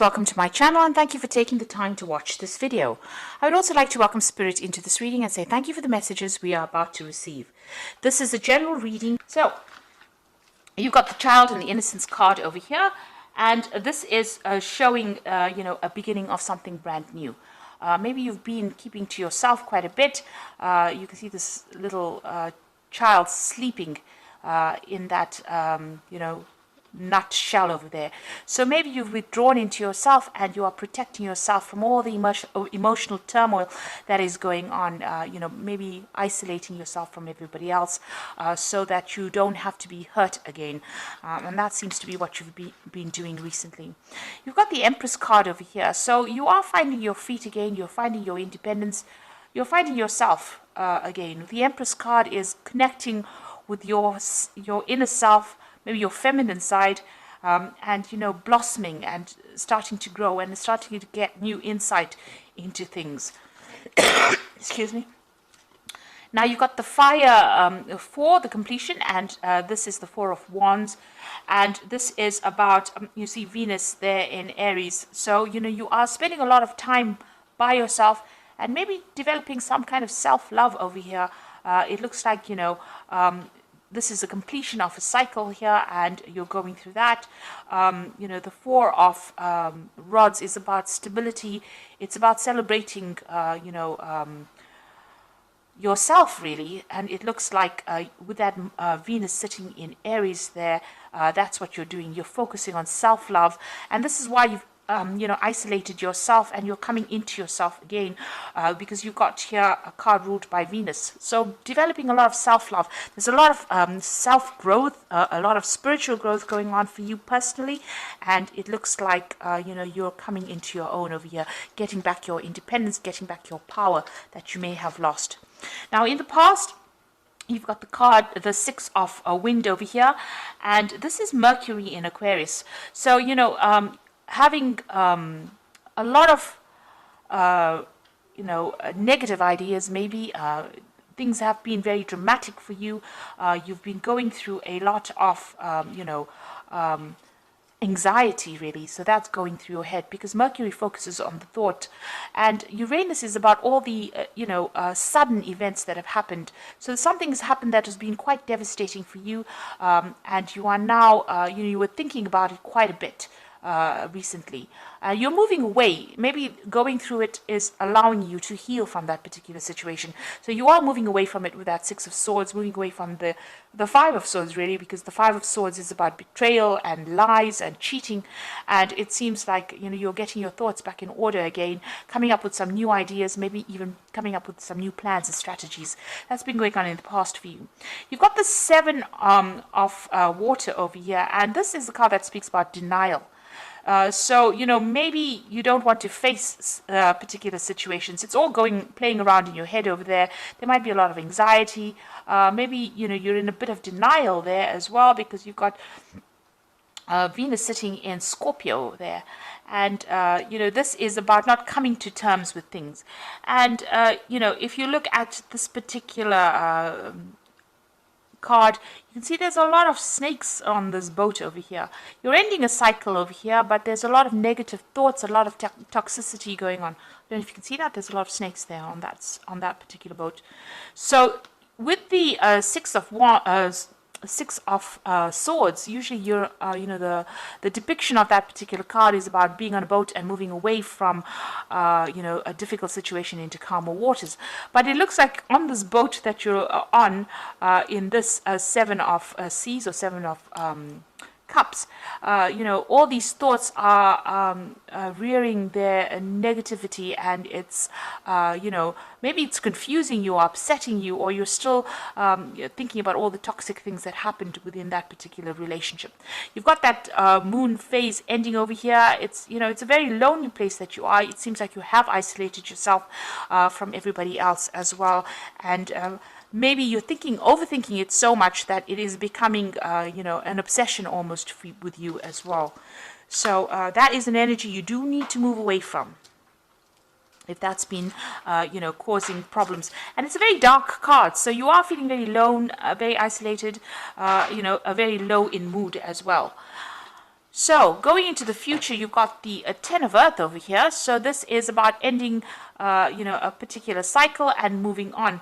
Welcome to my channel and thank you for taking the time to watch this video. I would also like to welcome Spirit into this reading and say thank you for the messages we are about to receive. This is a general reading. So you've got the Child and the Innocence card over here, and this is showing a beginning of something brand new. Maybe you've been keeping to yourself quite a bit. You can see this little child sleeping in that nut shell over there. So maybe you've withdrawn into yourself and you are protecting yourself from all the emotional turmoil that is going on, maybe isolating yourself from everybody else so that you don't have to be hurt again. And that seems to be what you've been doing recently. You've got the Empress card over here. So you are finding your feet again. You're finding your independence. You're finding yourself again. The Empress card is connecting with your inner self, maybe your feminine side, and blossoming and starting to grow and starting to get new insight into things. Excuse me. Now you've got the Fire for the completion, and this is the Four of Wands, and this is about you see Venus there in Aries. So you are spending a lot of time by yourself and maybe developing some kind of self-love over here. It looks like this is a completion of a cycle here, and you're going through that. The Four of Rods is about stability. It's about celebrating, yourself, really. And it looks like with that Venus sitting in Aries there, that's what you're doing. You're focusing on self-love. And this is why you've isolated yourself, and you're coming into yourself again because you've got here a card ruled by Venus. So developing a lot of self-love. There's a lot of self-growth, a lot of spiritual growth going on for you personally, and it looks like you're coming into your own over here, getting back your independence, getting back your power that you may have lost. Now in the past, you've got the card, the Six of Wind over here, and this is Mercury in Aquarius. So having a lot of negative ideas, maybe things have been very dramatic for you. You've been going through a lot of anxiety, really. So that's going through your head because Mercury focuses on the thought, and Uranus is about all the sudden events that have happened. So something has happened that has been quite devastating for you, and you are now you were thinking about it quite a bit recently. You're moving away. Maybe going through it is allowing you to heal from that particular situation. So you are moving away from it with that Six of Swords, moving away from the Five of Swords, really, because the Five of Swords is about betrayal and lies and cheating. And it seems like you're getting your thoughts back in order again, coming up with some new ideas, maybe even coming up with some new plans and strategies. That's been going on in the past for you. You've got the Seven of Water over here, and this is the card that speaks about denial. So maybe you don't want to face particular situations. It's all playing around in your head over there. There might be a lot of anxiety. Maybe you're in a bit of denial there as well, because you've got Venus sitting in Scorpio there, and this is about not coming to terms with things. And if you look at this particular card, you can see there's a lot of snakes on this boat over here. You're ending a cycle over here, but there's a lot of negative thoughts, a lot of toxicity going on. I don't know if you can see that. There's a lot of snakes there on that particular boat. So with the Six of Swords, usually you're the depiction of that particular card is about being on a boat and moving away from a difficult situation into calmer waters. But it looks like on this boat that you're on, in this Seven of Seas or Seven of Cups, all these thoughts are rearing their negativity, and it's maybe it's confusing you or upsetting you, or you're still thinking about all the toxic things that happened within that particular relationship. You've got that moon phase ending over here. It's it's a very lonely place that you are. It seems like you have isolated yourself from everybody else as well, and maybe you're overthinking it so much that it is becoming, an obsession almost with you as well. So that is an energy you do need to move away from, if that's been, causing problems. And it's a very dark card, so you are feeling very lone, very isolated, very low in mood as well. So going into the future, you've got the 10 of Earth over here. So this is about ending, a particular cycle and moving on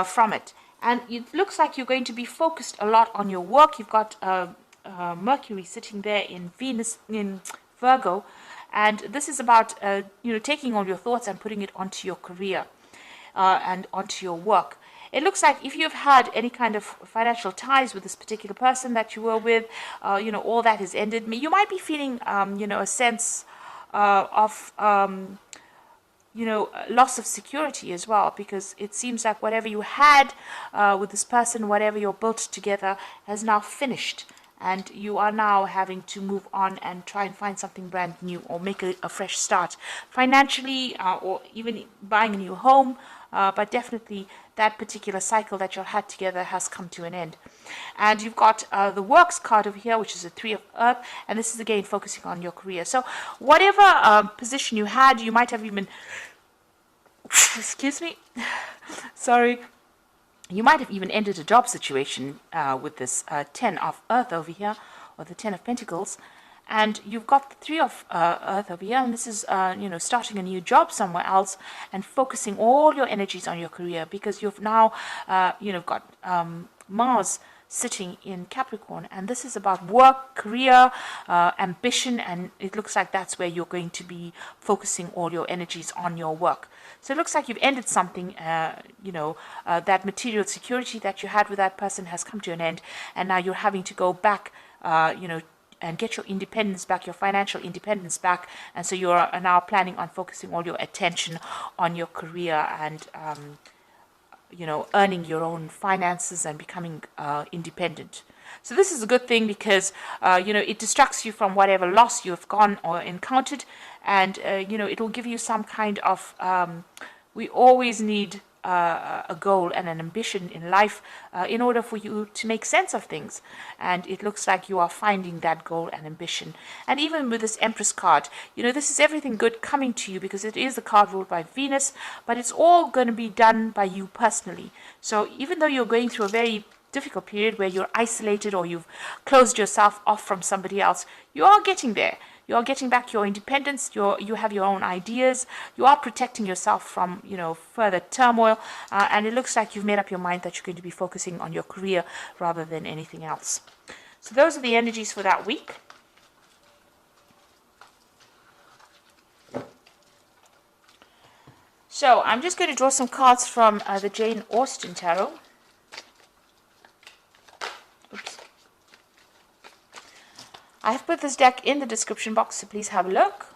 from it. And it looks like you're going to be focused a lot on your work. You've got Mercury sitting there in Venus, in Virgo. And this is about, taking all your thoughts and putting it onto your career and onto your work. It looks like if you've had any kind of financial ties with this particular person that you were with, all that has ended. You might be feeling, a sense of, loss of security as well, because it seems like whatever you had with this person, whatever you're built together, has now finished. And you are now having to move on and try and find something brand new or make a fresh start financially, or even buying a new home. But definitely that particular cycle that you had together has come to an end. And you've got the works card over here, which is a 3 of Earth. And this is again focusing on your career. So whatever position you had, you might have even, excuse me, sorry. You might have even ended a job situation with this 10 of Earth over here, or the 10 of Pentacles. And you've got the 3 of Earth over here, and this is, starting a new job somewhere else and focusing all your energies on your career, because you've now, got Mars sitting in Capricorn, and this is about work, career, ambition, and it looks like that's where you're going to be focusing all your energies on your work. So it looks like you've ended something, that material security that you had with that person has come to an end, and now you're having to go back, and get your independence back, your financial independence back, and so you're now planning on focusing all your attention on your career and, earning your own finances and becoming independent. So this is a good thing because, it distracts you from whatever loss you have gone or encountered, and, it will give you some kind of, we always need a goal and an ambition in life in order for you to make sense of things. And it looks like you are finding that goal and ambition. And even with this Empress card, this is everything good coming to you, because it is a card ruled by Venus, but it's all going to be done by you personally. So even though you're going through a very difficult period where you're isolated or you've closed yourself off from somebody else, you are getting there. You are getting back your independence. You have your own ideas. You are protecting yourself from, further turmoil. And it looks like you've made up your mind that you're going to be focusing on your career rather than anything else. So those are the energies for that week. So I'm just going to draw some cards from the Jane Austen Tarot. Oops. I have put this deck in the description box, so please have a look.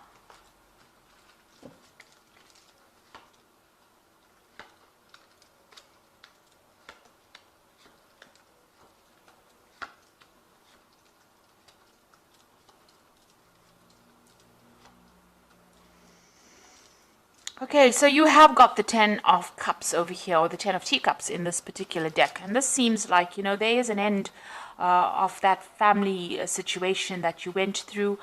Okay, so you have got the 10 of Cups over here, or the 10 of Teacups in this particular deck. And this seems like, there is an end of that family situation that you went through.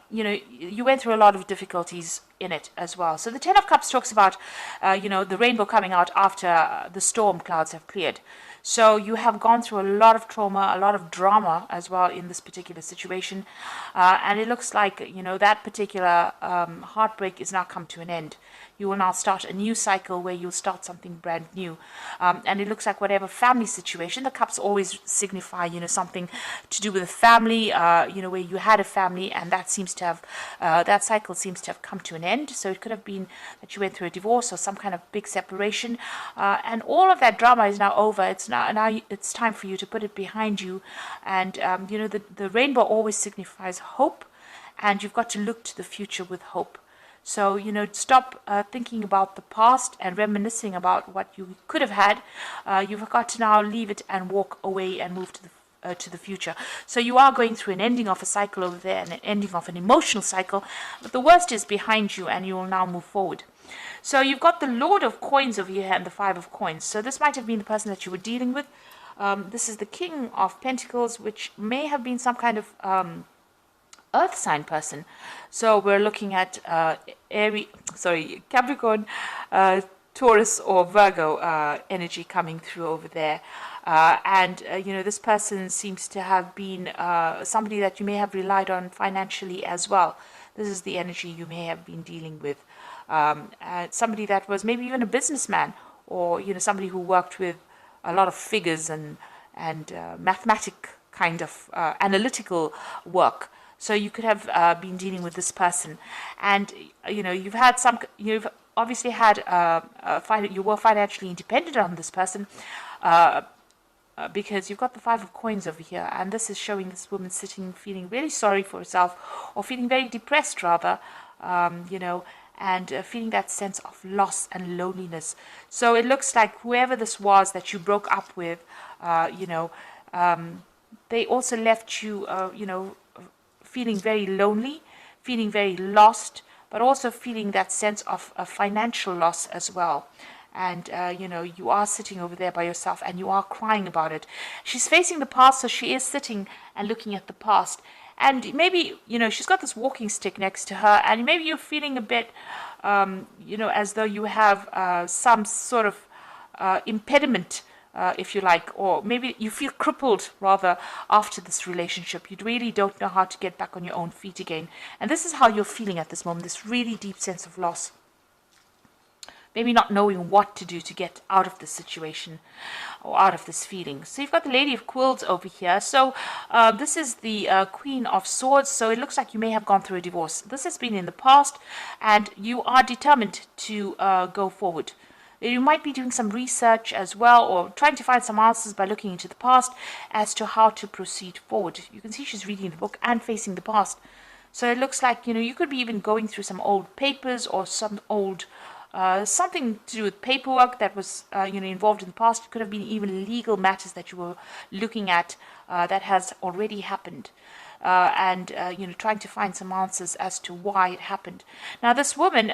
You went through a lot of difficulties in it as well. So the 10 of Cups talks about, the rainbow coming out after the storm clouds have cleared. So you have gone through a lot of trauma, a lot of drama as well in this particular situation. And it looks like, that particular heartbreak is now come to an end. You will now start a new cycle where you'll start something brand new. And it looks like whatever family situation, the cups always signify, something to do with a family, where you had a family, and that seems to have, that cycle seems to have come to an end. So it could have been that you went through a divorce or some kind of big separation. And all of that drama is now over. It's now it's time for you to put it behind you. And, the rainbow always signifies hope, and you've got to look to the future with hope. So, stop thinking about the past and reminiscing about what you could have had. You've got to now leave it and walk away and move to the future. So you are going through an ending of a cycle over there and an ending of an emotional cycle, but the worst is behind you and you will now move forward. So you've got the Lord of Coins over here and the Five of Coins. So this might have been the person that you were dealing with. This is the King of Pentacles, which may have been some kind of earth sign person. So we're looking at Capricorn, Taurus or Virgo energy coming through over there. This person seems to have been somebody that you may have relied on financially as well. This is the energy you may have been dealing with. Somebody that was maybe even a businessman, or somebody who worked with a lot of figures and mathematic kind of analytical work. So you could have been dealing with this person, and you've obviously had you were financially independent on this person, because you've got the 5 of coins over here, and this is showing this woman sitting feeling really sorry for herself, or feeling very depressed rather, and feeling that sense of loss and loneliness. So it looks like whoever this was that you broke up with, they also left you, feeling very lonely, feeling very lost, but also feeling that sense of financial loss as well. And, you are sitting over there by yourself and you are crying about it. She's facing the past, so she is sitting and looking at the past. And maybe, she's got this walking stick next to her, and maybe you're feeling a bit, as though you have some sort of impediment, if you like, or maybe you feel crippled rather after this relationship. You really don't know how to get back on your own feet again. And this is how you're feeling at this moment, this really deep sense of loss. Maybe not knowing what to do to get out of this situation or out of this feeling. So you've got the Lady of Quills over here. So this is the Queen of Swords. So it looks like you may have gone through a divorce. This has been in the past, and you are determined to go forward. You might be doing some research as well, or trying to find some answers by looking into the past as to how to proceed forward. You can see she's reading the book and facing the past. So it looks like, you could be even going through some old papers or some old something to do with paperwork that was involved in the past. It could have been even legal matters that you were looking at that has already happened, and trying to find some answers as to why it happened. Now this woman,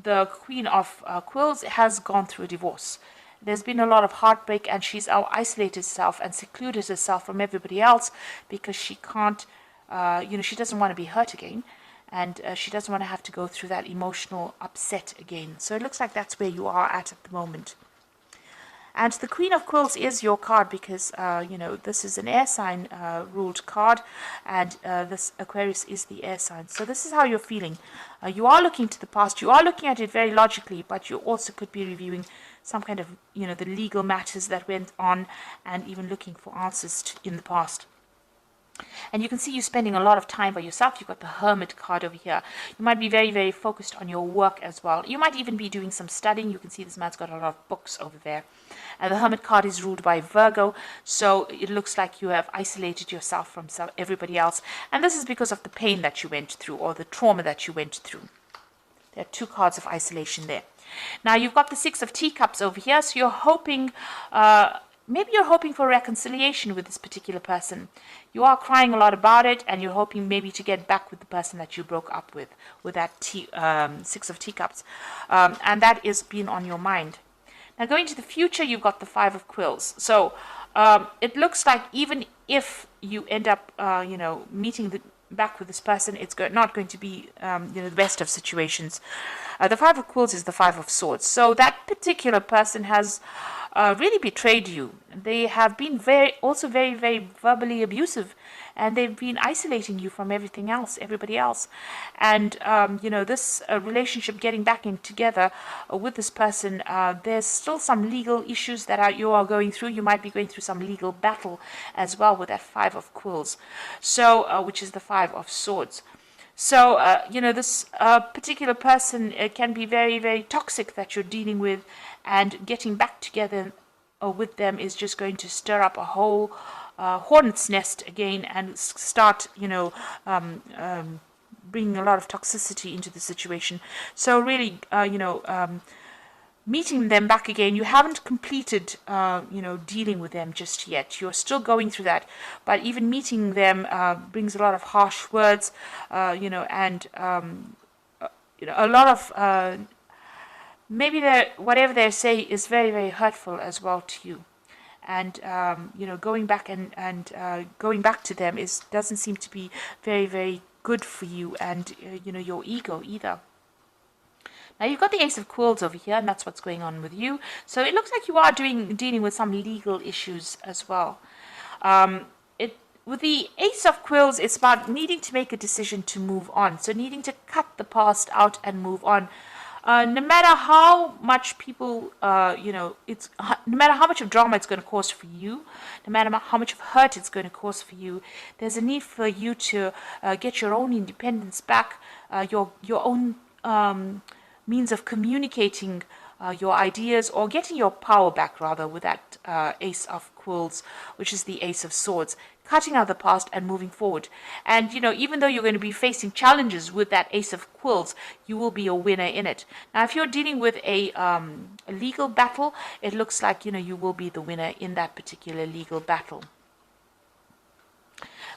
the Queen of Quills, has gone through a divorce. There's been a lot of heartbreak, and she's isolated herself and secluded herself from everybody else because she can't, she doesn't want to be hurt again. And she doesn't want to have to go through that emotional upset again. So it looks like that's where you are at the moment. And the Queen of Quills is your card because, this is an air sign ruled card. And this Aquarius is the air sign. So this is how you're feeling. You are looking to the past. You are looking at it very logically. But you also could be reviewing some kind of, the legal matters that went on. And even looking for answers in the past. And you can see you spending a lot of time by yourself. You've got the Hermit card over here. You might be very, very focused on your work as well. You might even be doing some studying. You can see this man's got a lot of books over there. And the Hermit card is ruled by Virgo. So it looks like you have isolated yourself from everybody else. And this is because of the pain that you went through, or the trauma that you went through. There are 2 cards of isolation there. Now you've got the 6 of Teacups over here. So you're hoping... maybe you're hoping for reconciliation with this particular person. You are crying a lot about it, and you're hoping maybe to get back with the person that you broke up with that 6 of Teacups. And that is been on your mind. Now, going to the future, you've got the 5 of Quills. So it looks like even if you end up, meeting back with this person, it's not going to be, the best of situations. The 5 of Quills is the 5 of Swords. So that particular person has... really betrayed you. They have been very, very verbally abusive, and they've been isolating you from everybody else. And this relationship, getting back in together with this person, there's still some legal issues that you are going through. You might be going through some legal battle as well with that 5 of Quills, so which is the 5 of Swords. So, this particular person can be very, very toxic that you're dealing with, and getting back together with them is just going to stir up a whole hornet's nest again, and start, bringing a lot of toxicity into the situation. So really, meeting them back again, you haven't completed, dealing with them just yet. You're still going through that. But even meeting them brings a lot of harsh words, and, a lot of, maybe whatever they say is very, very hurtful as well to you. And, going back and going back to them doesn't seem to be very, very good for you and, your ego either. Now you've got the Ace of Quills over here, and that's what's going on with you. So it looks like you are dealing with some legal issues as well. With the Ace of Quills, it's about needing to make a decision to move on. So needing to cut the past out and move on. No matter how much people, no matter how much of drama it's going to cause for you, no matter how much of hurt it's going to cause for you, there's a need for you to get your own independence back, your own means of communicating your ideas, or getting your power back, rather, with that Ace of Quills, which is the Ace of Swords. Cutting out the past and moving forward. And, even though you're going to be facing challenges with that Ace of Quills, you will be a winner in it. Now, if you're dealing with a legal battle, it looks like, you will be the winner in that particular legal battle.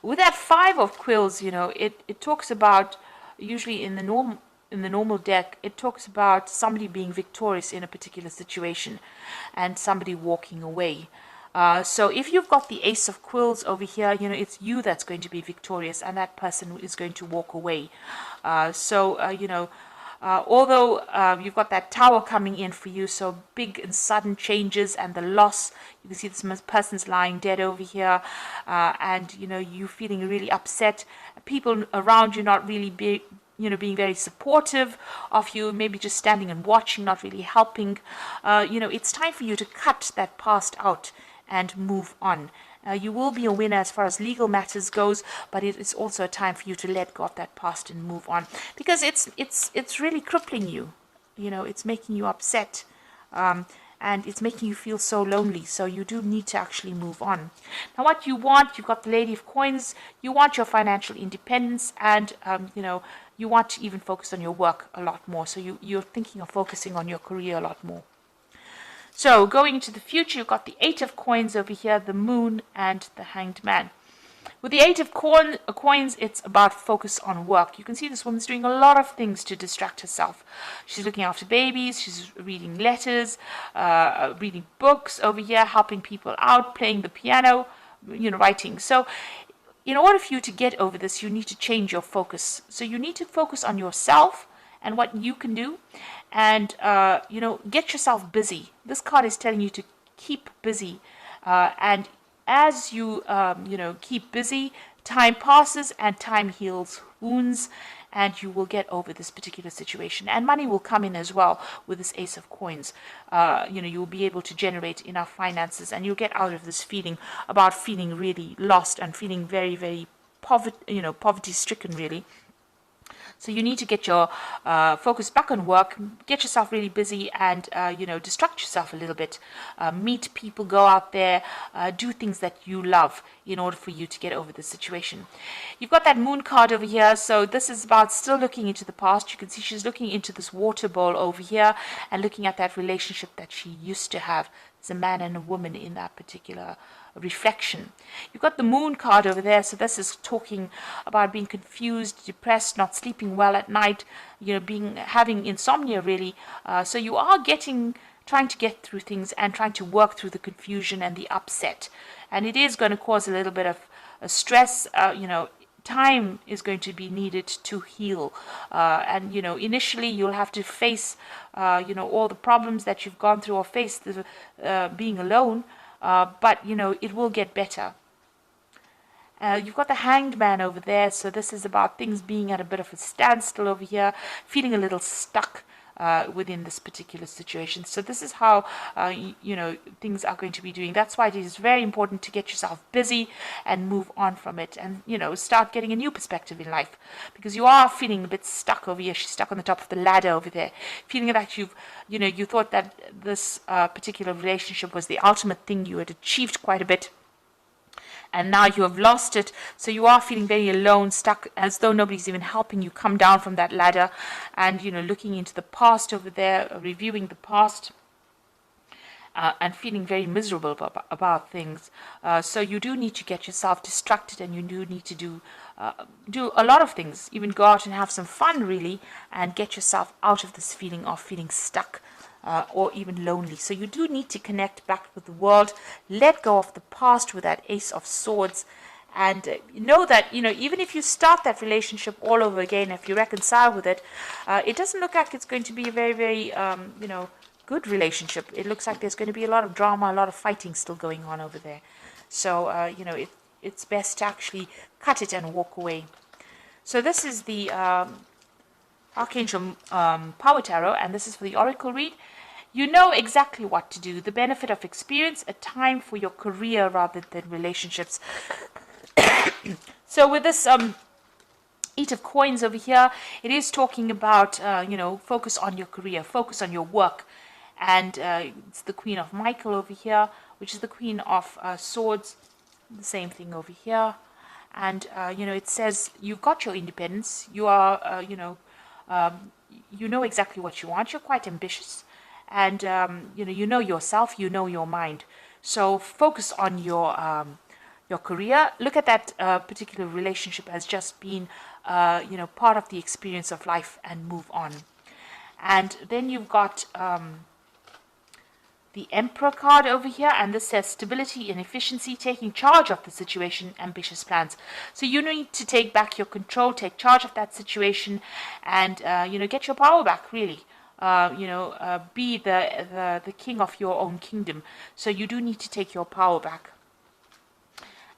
With that Five of Quills, it talks about, usually in the normal deck, it talks about somebody being victorious in a particular situation and somebody walking away. So if you've got the Ace of Quills over here, it's you that's going to be victorious, and that person is going to walk away. Although you've got that Tower coming in for you, so big and sudden changes and the loss. You can see this person's lying dead over here, and you feeling really upset. People around you not really being very supportive of you, maybe just standing and watching, not really helping. It's time for you to cut that past out and move on. You will be a winner as far as legal matters goes, but it is also a time for you to let go of that past and move on, because it's really crippling you. It's making you upset, and it's making you feel so lonely. So you do need to actually move on. Now, what you want, you've got the Lady of Coins. You want your financial independence, and you want to even focus on your work a lot more. So you're thinking of focusing on your career a lot more. So going into the future, you've got the Eight of Coins over here, the Moon, and the Hanged Man. With the Eight of Coins, it's about focus on work. You can see this woman's doing a lot of things to distract herself. She's looking after babies, she's reading letters, reading books over here, helping people out, playing the piano, writing. So in order for you to get over this, you need to change your focus. So you need to focus on yourself and what you can do, and get yourself busy. This card is telling you to keep busy, and as you keep busy, time passes and time heals wounds, and you will get over this particular situation, and money will come in as well with this Ace of Coins. You'll be able to generate enough finances, and you'll get out of this feeling really lost and feeling very, very poverty stricken, really. So you need to get your focus back on work, get yourself really busy, and, distract yourself a little bit. Meet people, go out there, do things that you love in order for you to get over the situation. You've got that Moon card over here. So this is about still looking into the past. You can see she's looking into this water bowl over here and looking at that relationship that she used to have. There's a man and a woman in that particular reflection. You've got the Moon card over there, so this is talking about being confused, depressed, not sleeping well at night, having insomnia, really. So you are trying to get through things and trying to work through the confusion and the upset, and it is going to cause a little bit of stress. Time is going to be needed to heal, and initially you'll have to face all the problems that you've gone through, or face the being alone. But it will get better. You've got the Hanged Man over there, so this is about things being at a bit of a standstill over here, feeling a little stuck within this particular situation. So this is how things are going to be doing. That's why it is very important to get yourself busy and move on from it, and start getting a new perspective in life, because you are feeling a bit stuck over here. She's stuck on the top of the ladder over there, feeling that you thought that this particular relationship was the ultimate thing. You had achieved quite a bit, and now you have lost it. So you are feeling very alone, stuck, as though nobody's even helping you come down from that ladder, and looking into the past over there, reviewing the past, and feeling very miserable about things. So you do need to get yourself distracted, and you do need to do a lot of things, even go out and have some fun, really, and get yourself out of this feeling of feeling stuck, or even lonely. So you do need to connect back with the world, let go of the past with that Ace of Swords, And know that, even if you start that relationship all over again, if you reconcile with it, it doesn't look like it's going to be a very, very, good relationship. It looks like there's going to be a lot of drama, a lot of fighting still going on over there. So, it's best to actually cut it and walk away. So this is the Archangel Power Tarot, and this is for the Oracle read. You know exactly what to do. The benefit of experience, a time for your career rather than relationships. So with this Eight of Coins over here, it is talking about, focus on your career, focus on your work. And it's the Queen of Michael over here, which is the Queen of Swords. The same thing over here. And, it says you've got your independence. You are, you know exactly what you want. You're quite ambitious. And, you know yourself, you know your mind. So focus on your career. Look at that particular relationship as just being, part of the experience of life, and move on. And then you've got the Emperor card over here, and this says stability and efficiency, taking charge of the situation, ambitious plans. So you need to take back your control, take charge of that situation, and get your power back, really. Be the king of your own kingdom. So you do need to take your power back.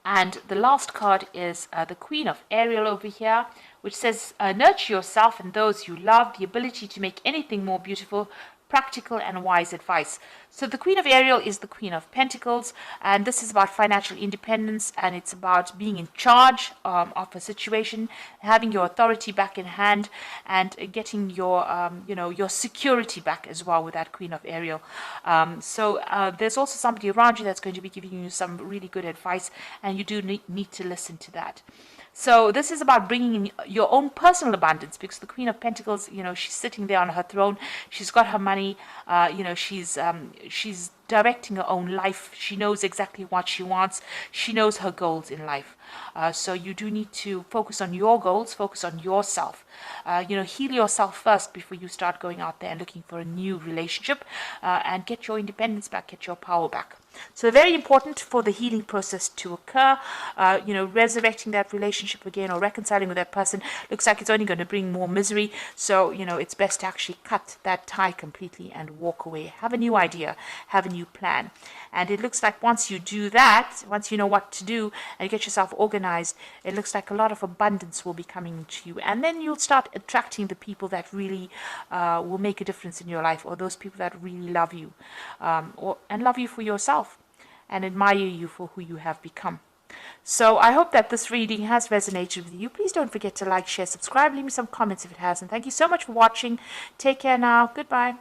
And the last card is the Queen of Ariel over here, which says nurture yourself and those you love, the ability to make anything more beautiful, practical and wise advice. So the Queen of Ariel is the Queen of Pentacles, and this is about financial independence, and it's about being in charge of a situation, having your authority back in hand, and getting your your security back as well with that Queen of Ariel. So there's also somebody around you that's going to be giving you some really good advice, and you do need to listen to that. So this is about bringing in your own personal abundance, because the Queen of Pentacles, she's sitting there on her throne. She's got her money. She's directing her own life. She knows exactly what she wants. She knows her goals in life. So you do need to focus on your goals, focus on yourself. Heal yourself first before you start going out there and looking for a new relationship, and get your independence back, get your power back. So very important for the healing process to occur. Resurrecting that relationship again or reconciling with that person looks like it's only going to bring more misery. So, it's best to actually cut that tie completely and walk away. Have a new idea, have a new plan. And it looks like once you do that, once you know what to do and get yourself organized, it looks like a lot of abundance will be coming to you. And then you'll start attracting the people that really will make a difference in your life, or those people that really love you, and love you for yourself, and admire you for who you have become. So I hope that this reading has resonated with you. Please don't forget to like, share, subscribe, leave me some comments if it has. And thank you so much for watching. Take care now. Goodbye.